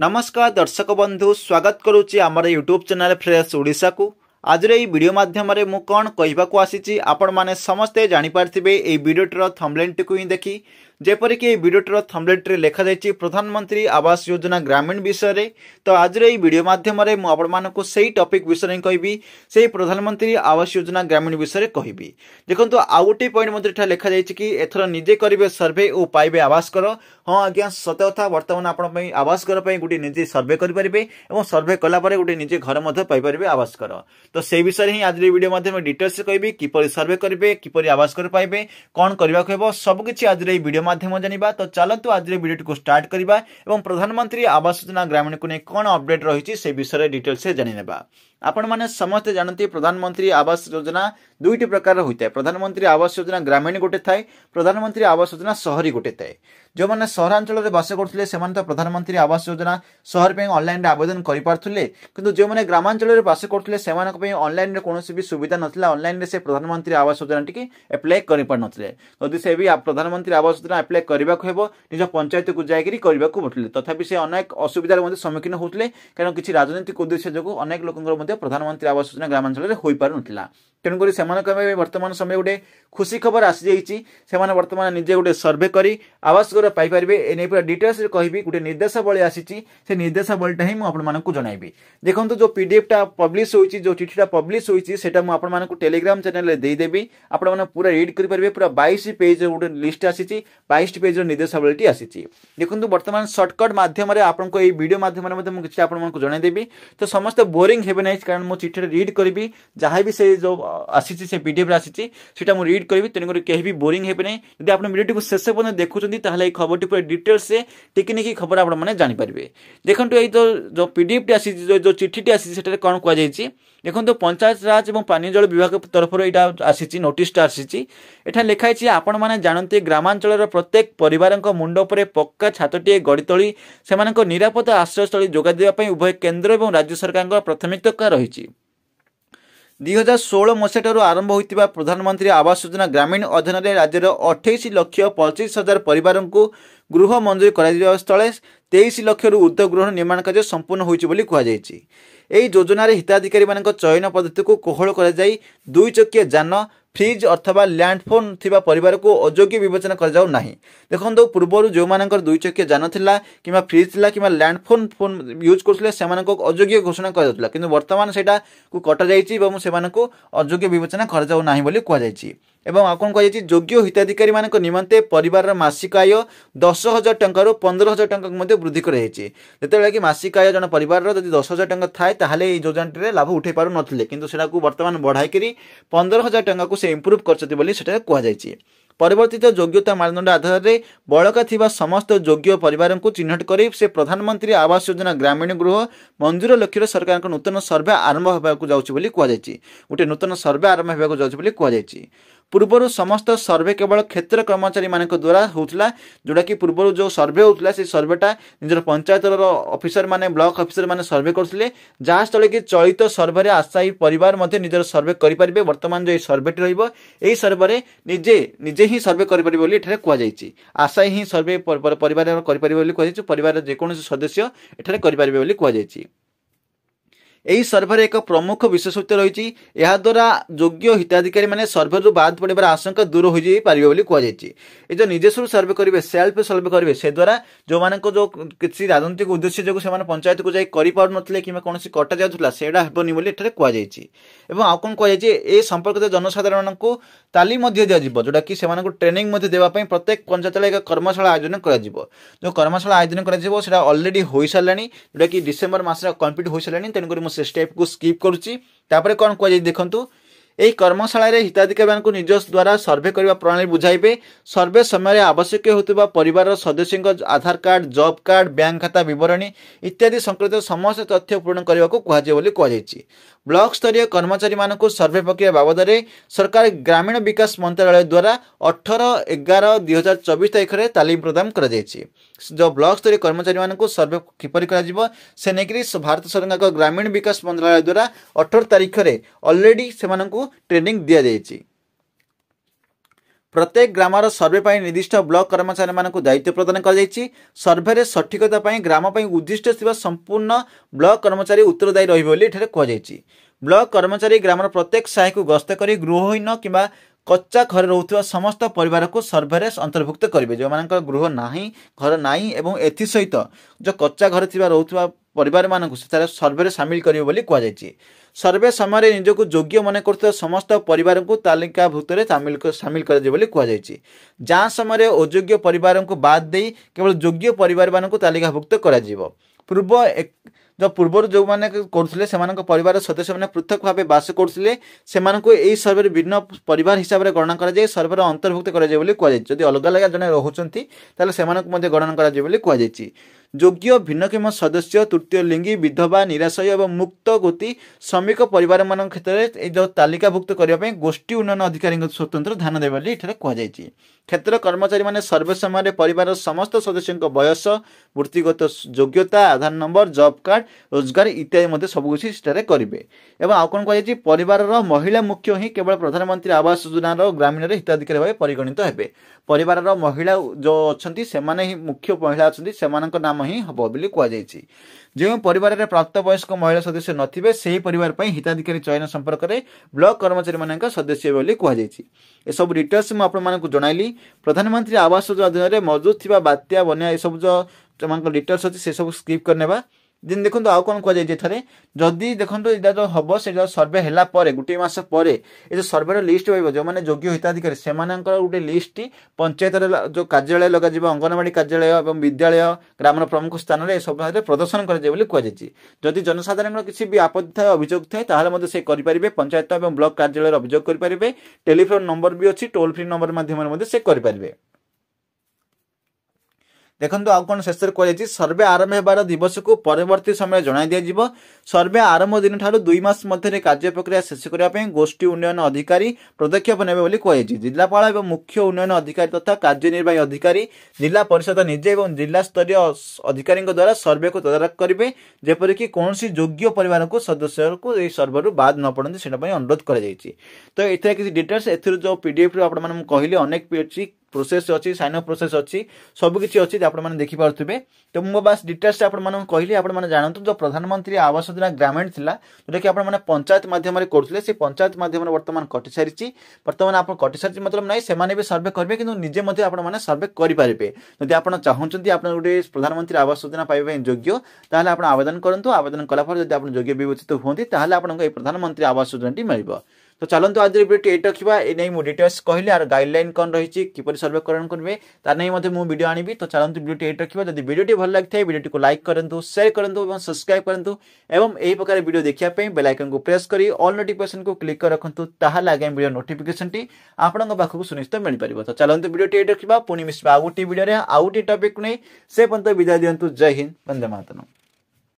नमस्कार दर्शक बंधु स्वागत करुच्ची आमर यूट्यूब चैनल फ्रेश ओडिशा को आज ये वीडियो माध्यम मु कौन कहवाक आसी आपण मैंने समस्ते जानीपारे ये वीडियोटर थंबनेल टी ही देखी जेपरिक ये वीडियोटर थंबनेल लिखा जाइए प्रधानमंत्री आवास योजना ग्रामीण विषय रे। तो आज ये वीडियो माध्यम मुझे से टॉपिक विषय कहबी से प्रधानमंत्री आवास योजना ग्रामीण विषय कहबी। देखो आउ गोटे पॉइंट लिखा जाइए कि एथर निजे करेंगे सर्वे और पाइबे आवास घर। हाँ आज्ञा सत कथा बर्तमान आपण आवास घर गोटे निजे सर्वे करेंगे और सर्वे कलापर गोटे निजे घर पाइपर आवास घर। तो से विषय ही आज वीडियो माध्यम डिटेल्स कहबी किपर सर्वे करेंगे किपर आवास घर पाइबे कौन करने को सबकि आज वीडियो माध्यम जानिबा। तो चलतु आज वीडियो को स्टार्ट करबा एवं प्रधानमंत्री आवास योजना ग्रामीण को नहीं कौन अपडेट रही से विषय डिटेल्स जानिनेबा। आपण माने समस्त जानते प्रधानमंत्री आवास योजना दुईटी प्रकार होता है। प्रधानमंत्री आवास योजना ग्रामीण गोटे थाए, प्रधानमंत्री आवास योजना शहरी गोटे थाए। जो मैंने सहरांचल में बास करते तो प्रधानमंत्री आवास योजना शहर पे ऑनलाइन आवेदन करें, किंतु जो मैंने ग्रामांचल में बास करते से ऑनलाइन कौन भी सुविधा नाला ऑनलाइन से प्रधानमंत्री आवास योजना टी एप्लाय कर पार नथिले। यदि से भी प्रधानमंत्री आवास योजना एप्लाय करने को निज पंचायत को जाकरी करने को पड़े, तथापि से अनेक असुविधार सम्मुखीन होते कारण किसी राजनीतिक उद्देश्य जो अनेक लोक प्रधानमंत्री आवास योजना ग्रामांचल में हो पार ना। तेणुक से वर्तमान समय गोटे खुशी खबर आसी जाइए वर्तमान निजे गोटे सर्वे करी आवास घर पाइपर एने पूरा डिटेल्स कहबी। गोटे निर्देशावली आसी से निर्देशावलीटा ही मुझे जनइबी। देखो जो पीडीएफटा पब्लिश होती जो चिठीटा पब्लिश होती मुझे टेलीग्राम चैनल में देदेवी। आपण पूरा रीड करेंगे। पूरा 22 पेज गोटे लिस्ट आसी 22 पेज निर्देशावली आसी। देखो वर्तमान सर्टकट मध्यम आपको ये वीडियो मध्यम किसी आपको जनईदेवी। तो समस्त बोरिंग हे ना कारण मुझे चिठी रीड करी जहाँ भी से जो आसी से पीडीएफ आसी मुझे रीड करी। तेणुक कहीं भी बोरिंग हे ना। यदि आप वीडियो को शेष पर्यटन देखुं खबर टी पूरा डिटेल्स से टिकी खबर आपने जानीपारे। देखो ये जो पीडीएफ टी आसी जो चिठी आसी कौन कहुई देखो पंचायत राज और पानी जल विभाग तरफ यहाँ आसी नोटिस आसी लिखाई आपण मैंने जानते ग्रामांचल प्रत्येक परिवार मुंड पर पक्का छातटे गढ़ी तोली से निरापद आश्रयस्थली जोगाई देवाई उभय केन्द्र और राज्य सरकार प्राथमिकता रही। 2016 मसीह आरंभ होता प्रधानमंत्री आवास योजना ग्रामीण अधीन राज्यर 28,25,000 परिवार को गृह मंजूरी कर स्थले 23 लाख ऊर्ध्व गृह निर्माण कार्य संपूर्ण होती कहुई। योजन हिताधिकारी मान चयन पद्धति को कोहल कर 2 चकिया जान फ्रिज अथवा लैंडफोन थिबा परिवार को अयोग्य विवेचना कर जाऊ नाही। देखो पूर्व जो मानकर 2 चकिया जान थिला किमा फ्रिज थिला किमा लैंडफोन फोन यूज करथिले सेमान को अयोग्य घोषणा कर जाउतला, किंतु वर्तमान सेटा को कटा जाईची एवं सेमान को अयोग्य विवेचना कर जाऊ नाही बोली कह जाईची। एवं आपन कह जाईची योग्य हिताधिकारी मान निमंते परिवार मासिक आय 10,000 टंका रु 15,000 टंका मध्ये वृद्धि कर जाईची। जेतेबेले कि मासिक आय जन परिवार रो यदि 10,000 टंका थाए ताहाले ए योजना लाभ उठे पारु नथिले, किंतु सेटा को वर्तमान बढ़ाई करी 15,000 टंका को से इम्प्रूव करछति बोली सेटा कह जाईची। परिवर्तित योग्यता मानदंड आधार में बड़का थिबा समस्त योग्य परिवार को चिन्हट कर से प्रधानमंत्री आवास योजना ग्रामीण गृह मंजूर लक्ष्य सरकार नूतन सर्वे आरंभ होगा जाऊँगी कहुई। गोटे नूतन सर्वे आरंभ होगा जाऊँगी कहुई। पूर्वर समस्त सर्वे केवल क्षेत्र कर्मचारी मान द्वारा होता जोटा कि पूर्व जो सर्वे होता से सर्वेटा निजर पंचायत ऑफिसर माने ब्लॉक ऑफिसर माने सर्वे करते जहाँ स्थले कि चलित सर्वे आशायी परिवार मध्य निजर सर्वे करेंगे। वर्तमान जो सर्वेटी रही सर्वे निजे निजे ही सर्वे करेंगे कहुई। आशायी ही सर्वे परिवार करेंगे परिवार जेकोसी सदस्य एठारे करेंगे कहुई। यही सर्वे एक प्रमुख विशेषत्व रही द्वारा योग्य हिताधिकारी मैंने सर्वे बाद पड़े आशंका दूर हो पारे बोली कहुई। ये जो निजेश्वर सर्वे करेंगे सेल्फ सर्वे करेंगे से द्वारा जो मान जो किसी राजनीतिक उद्देश्य जो पंचायत को जाए करें कि कौन कटा जाऊला से हेनी बोली कहुई। आउ कौन कहुई ए संपर्कित जनसाधारण को तालीम दिज्व जोटा कि ट्रेनिंग देवाई प्रत्येक पंचायत एक कर्मशाला आयोजन कर जो कर्मशाला आयोजन कर ऑलरेडी हो सारा जोटा कि डिसेम्बर मस कंप्लीट हो सारा। तेणुक से स्टेप को स्किप करुच्ची। तापर कौन कह देखु यही कर्मशाला हिताधिकारी निज द्वारा सर्वे करने प्रणाली बुझाइबे। सर्वे समय आवश्यक होता परिवार सदस्य आधार कार्ड जॉब कार्ड बैंक खाता विवरणी इत्यादि संक्रांत समस्त तथ्य पूर्ण करने को कहुई। ब्लॉक स्तरीय कर्मचारी मान सर्वे प्रक्रिया बाबद सरकार ग्रामीण विकास मंत्रालय द्वारा 18/11/2024 तारीख में तालीम प्रदान कर जो ब्लॉक स्तरीय कर्मचारी मान सर्वे किपर से नहीं भारत सरकार ग्रामीण विकास मंत्रालय द्वारा 18 तारीख में ऑलरेडी से ट्रेनिंग दि जाइए। प्रत्येक ग्रामर सर्वे पर निर्दिष्ट ब्लॉक कर्मचारी मानक दायित्व प्रदान कर सर्वे सठिकता ग्राम उद्दिष्ट संपूर्ण ब्लॉक कर्मचारी उत्तरदायी रही ब्लॉक कर्मचारी ग्रामर प्रत्येक साही को गस्त कर गृहहीन कि कच्चा घर रोथुवा समस्त परिवार को सर्वे अंतर्भुक्त करेंगे जो मान गृह ना घर ना एवं एसहित जो कच्चा घर थी रोथुवा परिवार मानक सर्वे सामिल करेंगे बोली कहुई सर्वे समय निजक योग्य मन कर समस्त परिवार को तालिकाभुक्त सामिल कर कहुई जहाँ समय अयोग्य परिवार को बाद दे केवल योग्य परिवार मानक तालिकाभुक्त कर पूर्व जो मैंने करते परिवार सदस्य मैंने पृथक भाव बास करते सर्वे भिन्न परिवार हिसाब से गणना कर सर्वे अंतर्भुक्त कर अलग अलग जन रोचंती से गणना कर योग्य भिन्नक्षम सदस्य तृतीय लिंगी विधवा निराशय और मुक्त गति श्रमिक परिवार मान क्षेत्र में जो तालिकाभुक्त करने गोष्ठी उन्नयन अधिकारी स्वतंत्र ध्यान देवे कहुई क्षेत्र कर्मचारी माने सर्वे समय परिवार समस्त सदस्य बयस वृत्तिगत योग्यता आधार नंबर जॉब कार्ड रोजगार इत्यादि सबकिछ करेंगे एवं आउ कौन कहुई परिवार महिला मुख्य ही केवल प्रधानमंत्री आवास योजना ग्रामीण हिताधिकारी भाव परिगणित हेबे परिवार महिला जो अच्छा से ही मुख्य महिला अच्छा से नाम ही हम बोली कहुई जो परिवार में प्राप्त वयस्क महिला सदस्य नथिबे से परिवार हिताधिकारी चयन संपर्क में ब्लॉक कर्मचारी मान सदस्य बोली कहुई ए सब डिटेल्स मुझे जनइली प्रधानमंत्री आवास योजना अधीन में मौजूद थी बात्या बन्या ये सब जो डिटेल्स अच्छी से सब स्किप करने दिन देखो आउ कौन कहुई जदि देखो यहाँ जो हम से सर्वे है गोटे मस जो सर्वे लिस्ट जो मैंने योग्य हिताधिकारी से गोटे लिस्ट पंचायत जो कार्यालय लगा अंगनवाड़ी कार्यालय और विद्यालय ग्राम प्रमुख स्थान में सब प्रदर्शन कहुई जदि जनसाधारण किसी भी आपत्ति थाए अभियोग थाए से करेंगे पंचायत और ब्लॉक कार्यालय अभियोग करेंगे टेलीफोन नंबर भी अच्छी टोल फ्री नंबर माध्यम से करेंगे देखो आउ कौन शेष कहुई सर्वे आरंभ होबार दिवस को परवर्ती समय जन दिज्व सर्वे आरंभ दिन ठार 2 मास मध्य कार्य प्रक्रिया शेष करने गोष्ठी उन्नयन अधिकारी पदक्षेप नेबे कहुई जिलापाल और मुख्य उन्नयन अधिकारी तथा कार्यनिर्वाही अधिकारी जिला परिषद निजे और जिला स्तरीय अधिकारी द्वारा सर्वे को तदारख करेंगे जेपरिक कौन योग्य परिवार को सदस्य को सर्वे बाद न पड़ती से अनुरोध कर तो ये किसी डिटेल्स जो पीडीएफ कहली अनेक प्रोसेस अच्छी साइन अप प्रोसेस अच्छी सबकि अच्छी आपने देखिपे तो मुझे बास डिटेल्स कहली आपने जानते जो प्रधानमंत्री आवास योजना ग्रामीण था जोटा कि आपने पंचायत मध्यम करते से पंचायत मध्यम बर्तमान कटि सारी बर्तमान आप कटि सारी मतलब ना से भी सर्वे करेंगे कि निजे आपने सर्वे करेंगे जदि आप चाहते आप गोटे प्रधानमंत्री आवास योजना पाइबा योग्य ताहले आप आवेदन करूँ आवेदन कलापर जब आप योग्य विवेचित होती आपको प्रधानमंत्री आवास योजना मिल तो चलते आज वीडियो ये रखा ये मुझे डिटेल्स कहली आर गाइडलाइन कौन रही किपर सर्वेकरण करेंगे तार नहीं मुझे वीडियो आनी तो चलते वीडियो ये रखा जब वीडियो भल लगी है वीडियो को लाइक करूँ शेयर करूँ और सब्सक्राइब करूँ एवं यही प्रकार वीडियो देखापी बेल आइकन को प्रेस कर ऑल नोटिफिकेशन को क्लिक कर रखुँ ताहले आगामी वीडियो नोटिफिकेशन टी आपको पाखक सुनिश्चित मिल पार तो चलते वीडियो ये रखा पुणी मिस आउ गोटे वीडियो आउ गोटे टॉपिक नहीं से पर्यंत विदाय दिंतु जय हिंद वंदे मातरम।